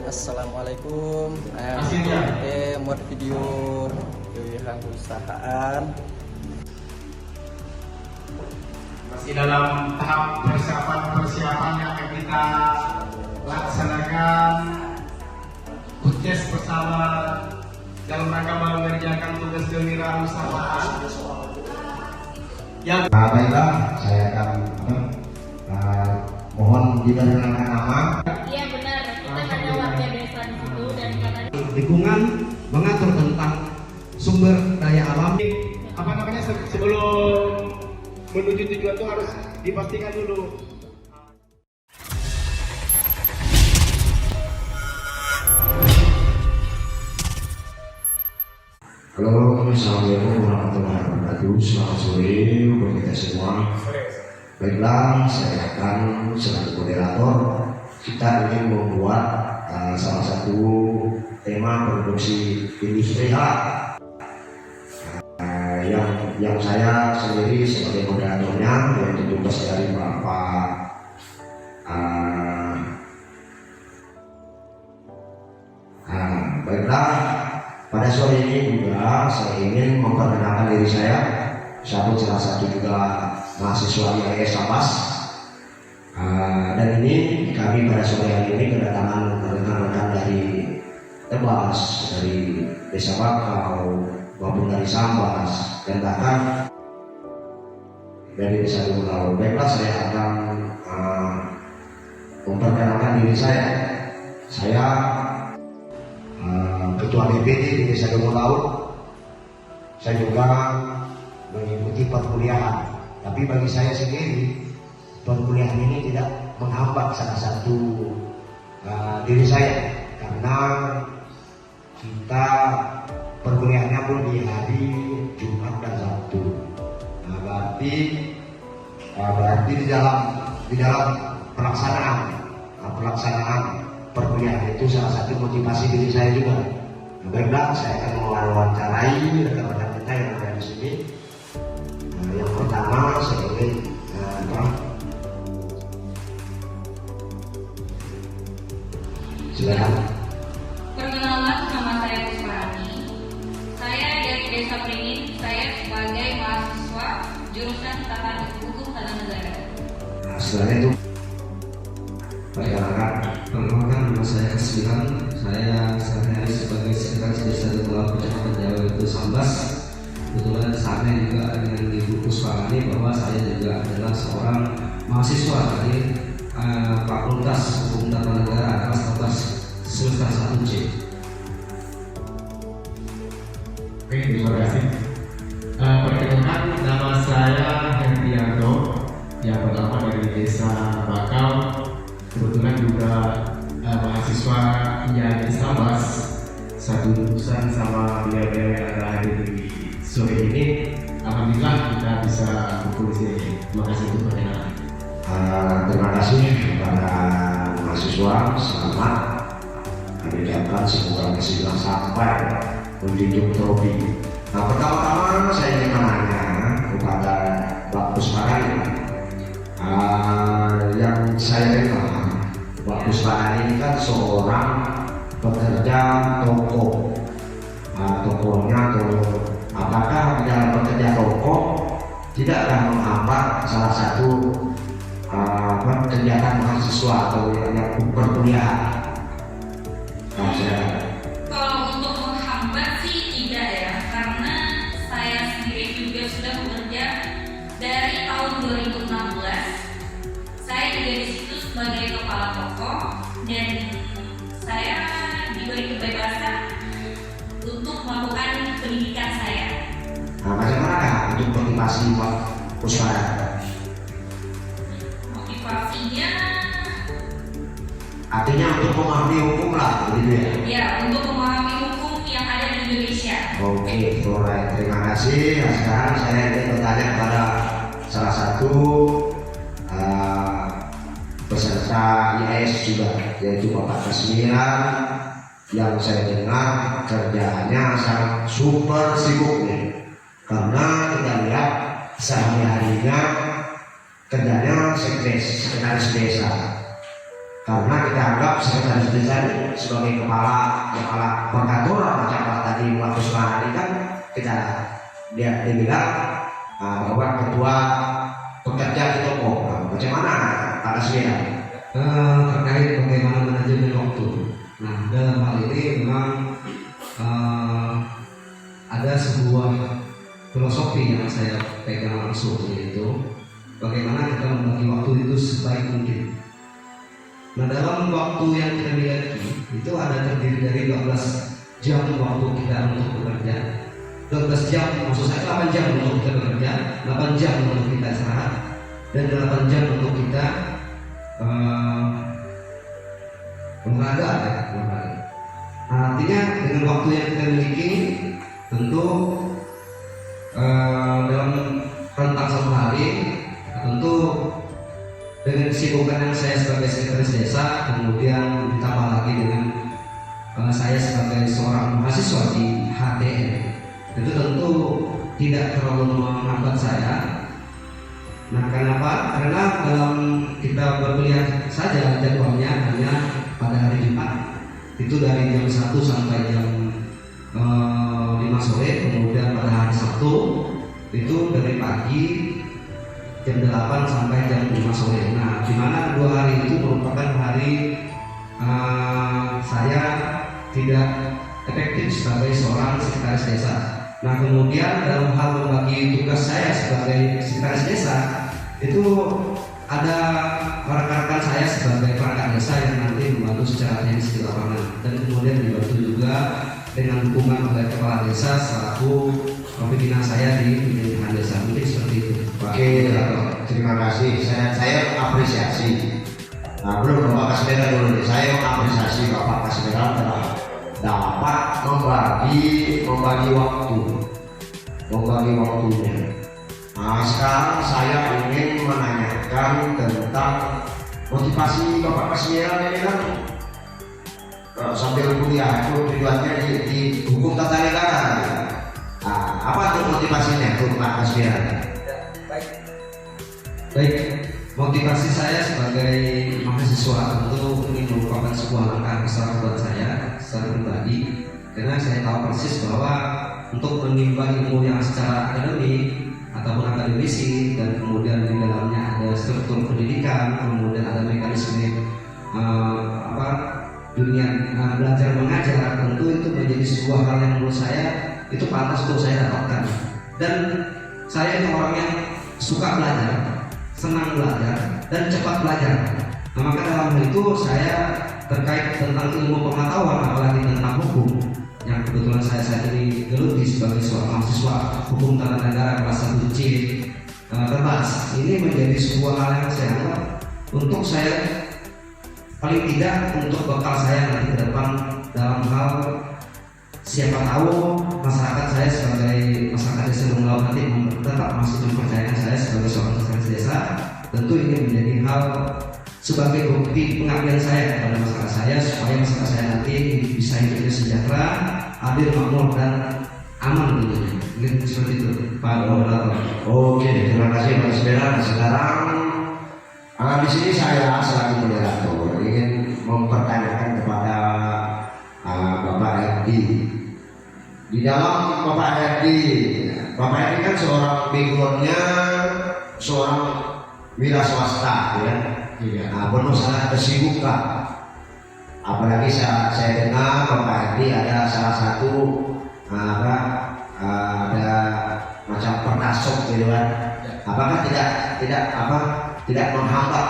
Assalamualaikum. Kita buat video pilihan perusahaan. Masih dalam tahap persiapan yang akan kita laksanakan podcast bersama dalam rangka mengerjakan tugas kewirausahaan. Baiklah, saya akan mohon diperkenalkan nama. Iya benar, kita ada warga desa di situ dan katanya Lingkungan mengatur tentang sumber daya alam. Apa namanya, sebelum menuju tujuan itu harus dipastikan dulu. Halo, assalamualaikum warahmatullahi wabarakatuh. Selamat sore buat kita semua. Baiklah, saya akan selaku moderator. Kita ingin membuat salah satu tema produksi industrial yang saya sendiri sebagai moderatornya, yaitu tugas dari Bapak baiklah, pada sore ini juga saya ingin memperkenalkan diri saya. Saya salah satu juga mahasiswa IAIS Lapas. Dan ini kami pada sore hari ini kedatangan rekan-rekan dari Tebas, dari Desa Bakau, maupun dari Sambas, dan bahkan dari Desa Dumlau. Baiklah, saya akan memperkenalkan diri saya. Saya Ketua BPD di Desa Dumlau. Saya juga mengikuti perkuliahan, tapi bagi saya sendiri perkuliahan ini tidak menghambat salah satu diri saya, karena kita perkuliahannya pun di hari Jumat dan Sabtu. Nah, berarti di dalam pelaksanaan perkuliahan itu salah satu motivasi diri saya juga. Nah, baiklah, saya akan mewawancarai rekan-rekan kita yang ada di sini. Yang pertama saya ingin silakan. perkenalan, nama saya Kusparani. Saya dari Desa Pringin. Saya sebagai mahasiswa jurusan Tata Hukum Tata Negara. Nah, setelah itu Perkenalkan, nama saya Kesbilan. Saya sehari-hari sebagai sekretaris Desa Dumlau Kecamatan Jawa itu Sambas. Kebetulan saya juga dengan Ibu Kusparani bahwa saya juga adalah seorang mahasiswa dari Fakultas Hukum Tata Negara kelas semester 1C. Oke, terima kasih. Perkenalkan, nama saya Hendrianto, yang pertama dari Desa Bakau. Kebetulan juga mahasiswa IAIS Lapas, satu jurusan sama beliau-beliau yang ada di sore ini. Alhamdulillah kita bisa berkumpul di sini. Terima kasih untuk perkenalan. terima kasih kepada mahasiswa. Selamat kami ucapkan semoga kesimpulan sampai menjunjung trofi. Nah, pertama-tama saya ingin menanya kepada Pak Kusparani. Yang saya dengar, Pak Kusparani ini kan seorang pekerja toko. Tokonya apakah dalam pekerja toko tidaklah menghambat salah satu kegiatan mahasiswa atau yang perkuliahan? Kalau untuk menghambat sih tidak ya, karena saya sendiri juga sudah bekerja dari tahun 2016. Saya juga di situ sebagai kepala toko dan saya diberi kebebasan untuk melakukan pendidikan saya. Nah, bagaimana untuk motivasi Pak Kusparani? Motivasinya Artinya untuk memahami hukum lah, gitu ya? ya untuk memahami hukum yang ada di Indonesia. Oke, alright, terima kasih. Nah, sekarang saya ingin bertanya kepada salah satu peserta IAIS juga, yaitu Bapak Kesmilan, yang saya dengar kerjaannya sangat super sibuk nih. Karena kita lihat sehari-harinya kerjanya sekretaris desa. karena kita anggap sekretaris desa ini sebagai kepala perkantoran macam tadi waktu hari kan kita dia bilang bahwa ketua pekerja di toko. Bagaimana Pak Kasmiran? Terkait bagaimana manajemen waktu. Nah, dalam hal ini memang ada sebuah filosofi yang saya pegang langsung, yaitu bagaimana kita membagi waktu itu sebaik mungkin. Nah, dalam waktu yang kita miliki itu ada terdiri dari 12 jam waktu kita untuk bekerja. 12 jam, maksud saya 8 jam untuk kita bekerja, 8 jam untuk kita istirahat, dan 8 jam untuk kita olahraga. Nah, artinya dengan waktu yang kita miliki, tentu dalam rentang satu hari, tentu dengan kesibukan yang saya sebagai sekretaris desa, kemudian ditambah lagi dengan saya sebagai seorang mahasiswa di HTN, itu tentu tidak terlalu menghambat saya. Nah, kenapa? Karena dalam kita berkuliah saja jadwalnya hanya pada hari Jumat, itu dari jam 1 sampai jam 5 sore, kemudian pada hari Sabtu itu dari pagi jam 8 sampai jam 5 sore. Nah, di mana 2 hari itu merupakan hari saya tidak efektif sebagai seorang sekretaris desa. Nah, kemudian dalam hal membagi tugas saya sebagai sekretaris desa, itu ada rekan-rekan saya sebagai perangkat desa yang nanti membantu secara teknis di lapangan, dan kemudian dibantu juga dengan dukungan oleh kepala desa selaku pimpinan saya di pemerintahan desa. Mungkin seperti itu. Oke, terima kasih. Saya apresiasi. Nah, belum Bapak Kasmiran dulu. Saya apresiasi Bapak Kasmiran telah dapat membagi waktunya. Nah, sekarang saya ingin menanyakan tentang motivasi Bapak Kasmiran ini kan sambil kuliah itu tujuannya di hukum tata negara. Nah, apa tuh motivasinya untuk Pak Kasmiran? Baik, motivasi saya sebagai mahasiswa tentu ini merupakan sebuah langkah besar buat saya secara pribadi, karena saya tahu persis bahwa untuk menimba ilmu yang secara akademik ataupun akademisi, dan kemudian di dalamnya ada struktur pendidikan, kemudian ada mekanisme dunia belajar mengajar, tentu itu menjadi sebuah hal yang menurut saya itu pantas untuk saya dapatkan. Dan saya itu orang yang suka belajar, senang belajar, dan cepat belajar. Nah, maka dalam hal itu saya terkait tentang ilmu pengetahuan, apalagi tentang hukum, yang kebetulan saya saat ini geluti sebagai seorang mahasiswa hukum tata negara kelas 1C terbatas, ini menjadi sebuah hal yang saya anggap untuk saya paling tidak untuk bekal saya nanti ke depan dalam hal siapa tahu masyarakat saya sebagai masyarakat desa Lumlau nanti tetap masih mempercayakan saya sebagai seorang sekretaris desa. Tentu ini menjadi hal sebagai bukti pengabdian saya kepada masyarakat saya, supaya masyarakat saya nanti bisa hidupnya sejahtera, adil, makmur, dan aman tentunya. Mungkin seperti itu, Pak Moderator. Oke, terima kasih Pak Kasmiran. Sekarang di sini saya selaku moderator ingin mempertanyakan kepada Bapak Herdi. Di dalam Bapak Herdi kan seorang backgroundnya seorang wira swasta, ya. Nah, penuh sangat kesibukan. Apalagi saya dengar Bapak Herdi ada salah satu ada macam pertasok gitu kan. Apakah tidak menghambat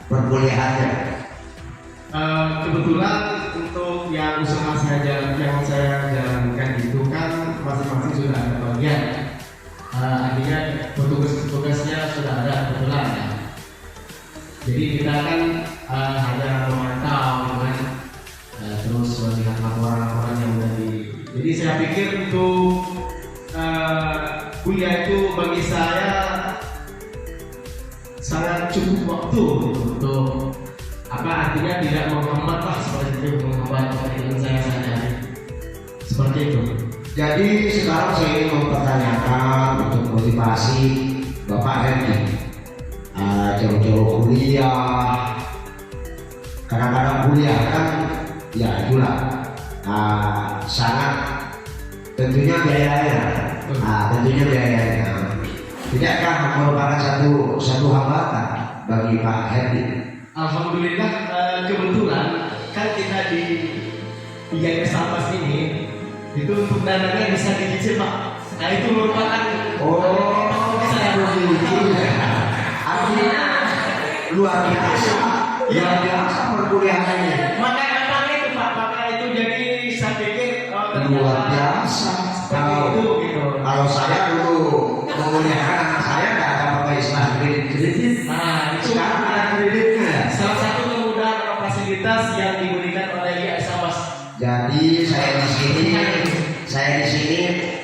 perkuliahannya? Kebetulan untuk yang usaha saya jalankan itu kan masing-masing sudah ada bagian. Artinya tugasnya sudah ada kebetulan ya. Jadi kita kan hanya memantau kan, terus melihat laporan-laporan yang sudah Jadi saya pikir untuk kuliah itu bagi saya sangat cukup waktu untuk artinya tidak menghambat lah, seperti itu, menghambat pekerjaan saya sehari-hari seperti itu. Jadi sekarang saya ingin mempertanyakan untuk motivasi Bapak Herdi jauh-jauh kuliah kadang-kadang kuliah kan ya itulah sangat tentunya biayanya. Tentunya biayanya. Tidakkah merupakan satu hambatan bagi Pak Herdi? Alhamdulillah, kebetulan kan kita di IAIN Sambas ini itu untuk dananya bisa dicicil Pak. Nah itu merupakan Saya artinya luar biasa perkuliahannya. Maka itu Pak, maka itu jadi saya pikir Luar biasa. Kalau saya dulu menguliakan anak saya nggak ada pakai istilah kredit. Nah itu Sekarang ada kreditnya. salah satu kemudahan atau fasilitas yang diberikan oleh IAIN Sambas. Jadi saya di sini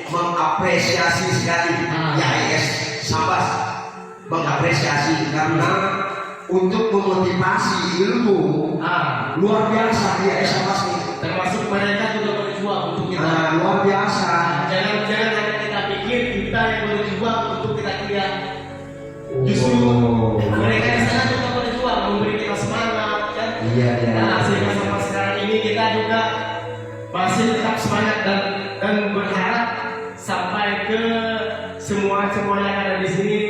mengapresiasi sekali IAIN Sambas, mengapresiasi karena untuk memotivasi ilmu luar biasa IAIN Sambas ini. Termasuk mereka juga berjuang untuk kita. Luar biasa. Jangan hanya kita pikir kita yang berjuang untuk kita kuliah. Justru mereka di sana juga berjuang memberi kita semangat kan. Iya. Nah sehingga sampai sekarang ini kita juga masih tetap semangat dan berharap sampai ke semua yang ada di sini.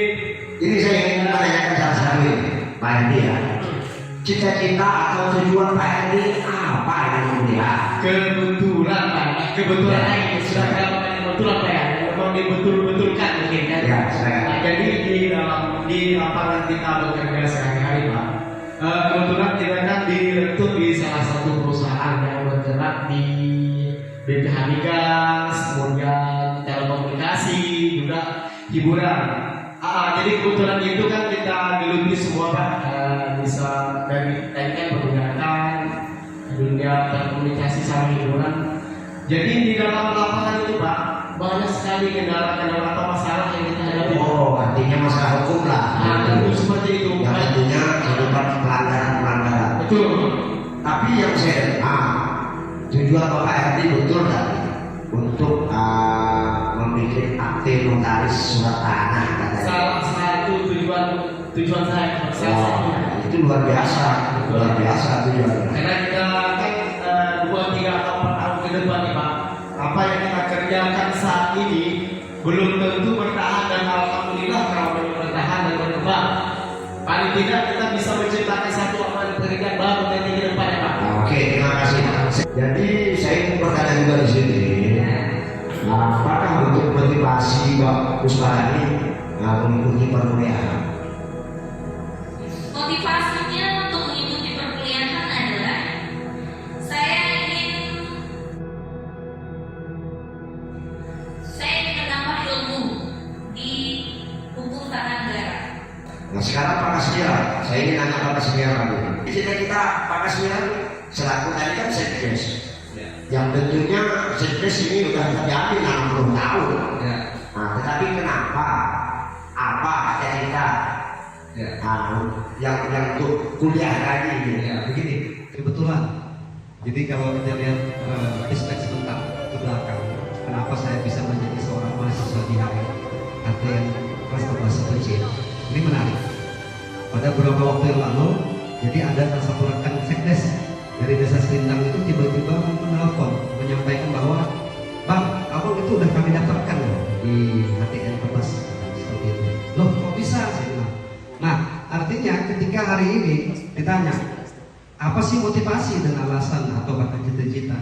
Ini saya ingin menanyakan salah satu ini, Pak Herdi ya. Cita-cita atau tujuan Pak Herdi apa yang kuliah? Kebetulan Pak, ini sudah berapa kali kebetulan Pak ya? Memang dibetul-betulkan mungkin kan? Ya, saya. Nah, jadi di lapangan kita bekerja sehari-hari Pak. Kebetulan kita kan direktur di salah satu perusahaan yang bergerak di BPH Migas, kemudian telekomunikasi, juga hiburan. Jadi kebetulan itu kan kita geluti semua Pak, bisa dari kan perbudakan, dunia telekomunikasi sama hiburan. Jadi di dalam lapangan itu Pak, banyak sekali kendala-kendala atau masalah yang kita hadapi. Artinya masalah hukum lah. Tentu seperti itu. Yang tentunya merupakan pelanggaran. Betul. Tapi yang saya tujuan Bapak Herdi betul tadi untuk membuat akte notaris surat tanah katanya. Salah satu tujuan saya. Itu luar biasa tujuannya. Karena kita kan 2, 3 atau 4 tahun ke depan nih Pak, apa yang kita kerjakan saat ini belum tentu bertahan, dan alhamdulillah kalau bertahan dan berkembang, paling tidak kita bisa menciptakan satu lapangan pekerjaan baru nanti ke depan ya Pak. Oke, terima kasih. Jadi saya ingin bertanya juga di sini, apakah untuk motivasi Pak Pusparani mengikuti perkuliahan? Motivasinya untuk mengikuti perkuliahan adalah saya ingin menambah ilmu di hukum tata negara. Nah sekarang Pak Kasmiran, saya ingin nanya Pak Kasmiran lagi. Cita-cita Pak Kasmiran selaku tadi kan Sekdes, yang tentunya Sekdes ini sudah terjadi 60 tahun. Nah, tetapi kenapa? Apa cita-cita yang untuk kuliah lagi? Begini, kebetulan. Jadi kalau kita lihat flashback sebentar ke belakang, kenapa saya bisa menjadi seorang mahasiswa di HTN kelas 12 kecil? Ini menarik. Pada beberapa waktu yang lalu, jadi ada salah satu rekan Sekdes dari Desa Selindang itu tiba-tiba menelpon menyampaikan bahwa Bang, kamu itu udah kami daftarkan loh di HTN kelas seperti itu. Loh, kok bisa? Saya bilang. Nah, artinya ketika hari ini ditanya apa sih motivasi dan alasan atau bahkan cita-cita.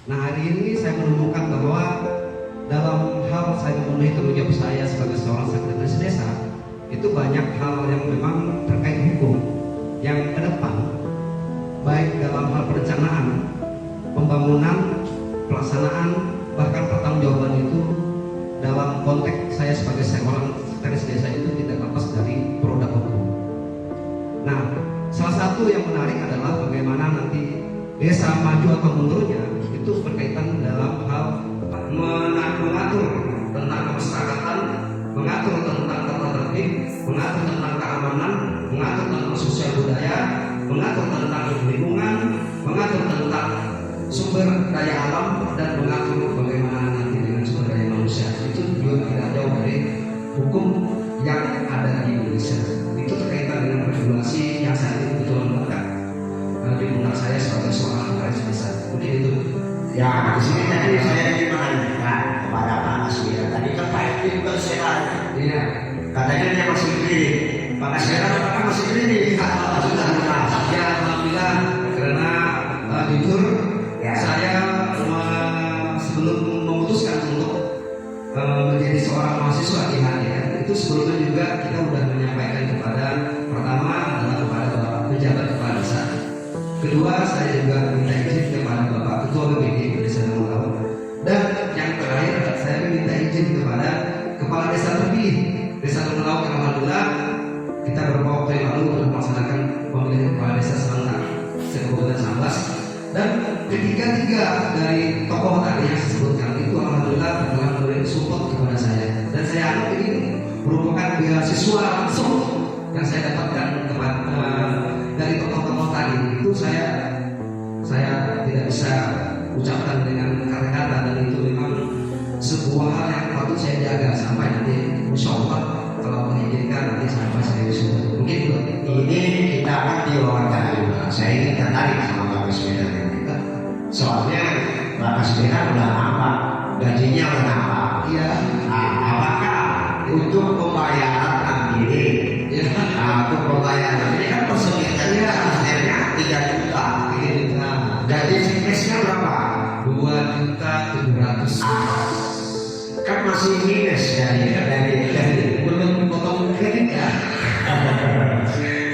Nah, hari ini saya menemukan bahwa dalam hal saya memenuhi tanggung jawab saya sebagai seorang sekretaris desa, itu banyak hal yang memang terkait hukum yang ke depan, baik dalam hal perencanaan, pembangunan, pelaksanaan, bahkan pertanggungjawaban itu dalam konteks saya sebagai seorang sekretaris desa itu tidak lepas dari produk hukum. Nah, salah satu yang menarik adalah bagaimana nanti desa maju atau mundurnya itu berkaitan dalam hal mengatur tentang kemasyarakatan, mengatur tentang tata tertib, mengatur tentang keamanan, mengatur tentang sosial budaya, mengatur tentang lingkungan, mengatur tentang sumber daya alam, dan mengatur bagaimana nanti dengan sumber daya manusia. Itu juga tidak jauh dari hukum yang ada di Indonesia. Itu terkaitan dengan regulasi yang saat ini betul-betul Ya, di sini tadi saya ingin menanyakan kepada Pak Aswira. Tadi kan Pak Edi juga sehat. Iya. Katanya dia masih klinik. Pak Aswira kan masih klinik. Sudah. Ya, alhamdulillah karena jujur Ya. saya sebelum memutuskan untuk menjadi seorang mahasiswa di HTN itu sebelumnya juga kita sudah menyampaikan kepada pertama adalah kepada Bapak pejabat kepala desa. Kedua saya juga minta izin kepada Bapak Ketua BPD Desa Laut. Dan yang terakhir saya minta izin kepada Kepala Desa terpilih Desa Laut yang alhamdulillah kita beberapa waktu yang lalu telah melaksanakan pemilihan kepala desa serentak se-Kabupaten Sambas. Dan ketiga-tiga dari tokoh tadi yang saya sebutkan itu alhamdulillah telah memberi support kepada saya. Dan saya anggap ini merupakan beasiswa langsung yang saya dapatkan dari tokoh-tokoh tadi. Itu saya tidak bisa ucapkan dengan kata-kata, dan itu memang sebuah hal yang patut saya jaga sampai nanti insya Allah kalau mengizinkan nanti sampai saya wisuda. Mungkin itu. Ini kita akan diwawancara juga. Saya ingin tertarik sama Pak Aswira. Soalnya Pak Aswira udah nampak, gajinya udah nampak. Iya. Nah, apakah untuk pembayaran nanti? Ya. Nah, untuk pembayaran ini kan persenjataan hasilnya 3 juta. Gaji fiksnya berapa? 2.700.000. Kan masih minus dari Belum potong kredit ya.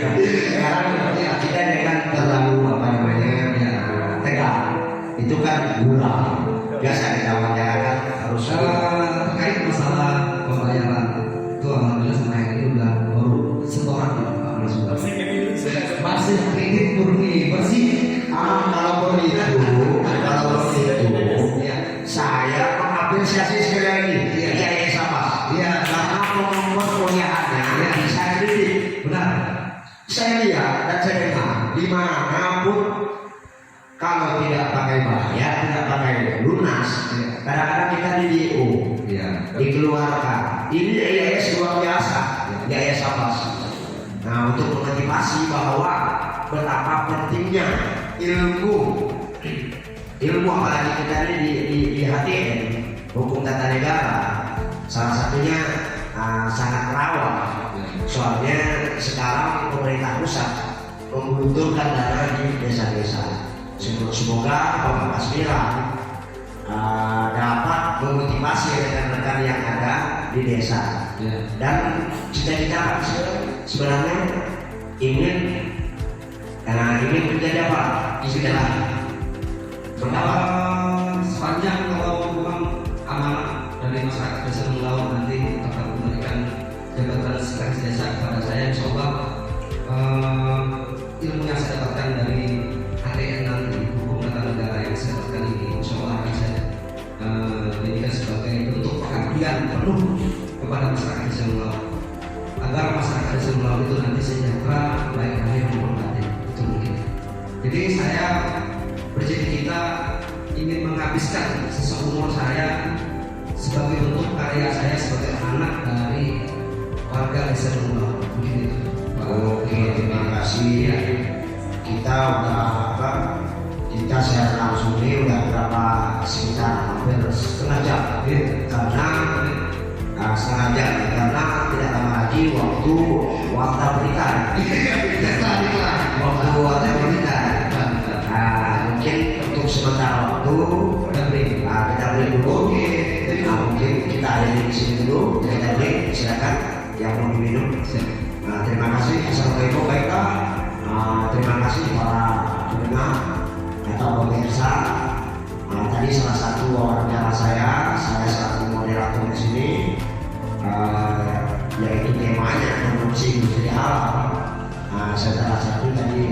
tapi sekarang ya, kita jangan terlalu tegang. Itu kan gula. Biasa kita wajarkan harus Terkait masalah pembayaran itu alhamdulillah sampai hari ini udah baru setoran Pak Mas. Masih kredit murni bersih. kalau begitu Ya. saya mengapresiasi sekali lagi Iya. sama karena membuat kuliahannya saya didik. Benar. Saya lihat dan saya dengar dimanapun kalau tidak pakai bayar, tidak pakai lunas, kadang-kadang kita di DO Iya. dikeluarkan. Ini IAS luar biasa, IAS Sambas. Nah, untuk memotivasi bahwa betapa pentingnya ilmu apalagi kita ini di HTN hukum tata negara, salah satunya sangat rawan. Soalnya sekarang pemerintah pusat membutuhkan dana di desa-desa. Semoga Bapak Aswira dapat memotivasi rekan-rekan yang ada di desa. Dan cita-cita sebenarnya ingin menjadi apa? Istilah Pertama, sepanjang kalau memang amanah dari masyarakat desa Laut nanti akan memberikan jabatan sekretaris desa kepada saya, insya Allah ilmu yang saya dapatkan dari HTN nanti hukum tata negara yang saya dapatkan ini, insya Allah akan saya jadikan sebagai bentuk pengabdian penuh kepada masyarakat desa Laut, agar masyarakat desa Laut itu nanti sejahtera baik lahir maupun batin. Itu mungkin. Jadi saya bercita-cita ingin menghabiskan sisa umur saya sebagai bentuk karya saya sebagai anak dari warga desa Laut. Mungkin itu. Oke, terima kasih. Kita secara langsung ini udah berapa sekitar hampir setengah jam. Karena tidak lama lagi waktu warta berita. Mungkin untuk sementara waktu kita break dulu. Mungkin kita ada di sini dulu. Kita break, silakan yang mau diminum. Terima kasih. Assalamualaikum. Baiklah. Terima kasih para pendengar atau pemirsa. Tadi salah satu wawancara saya selaku moderator di sini, yaitu temanya produksi industri halal. Salah satu tadi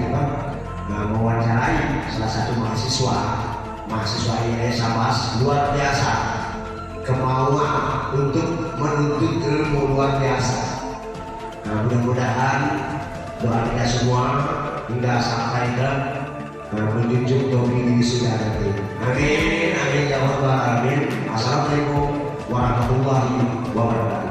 mewawancarai salah satu mahasiswa IAS Sambas, luar biasa kemauan untuk menuntut ilmu luar biasa. Mudah-mudahan doa kita semua hingga sampai ke menjunjung tinggi sudah nanti. Amin, amin ya rabbal alamin. Assalamualaikum warahmatullahi wabarakatuh.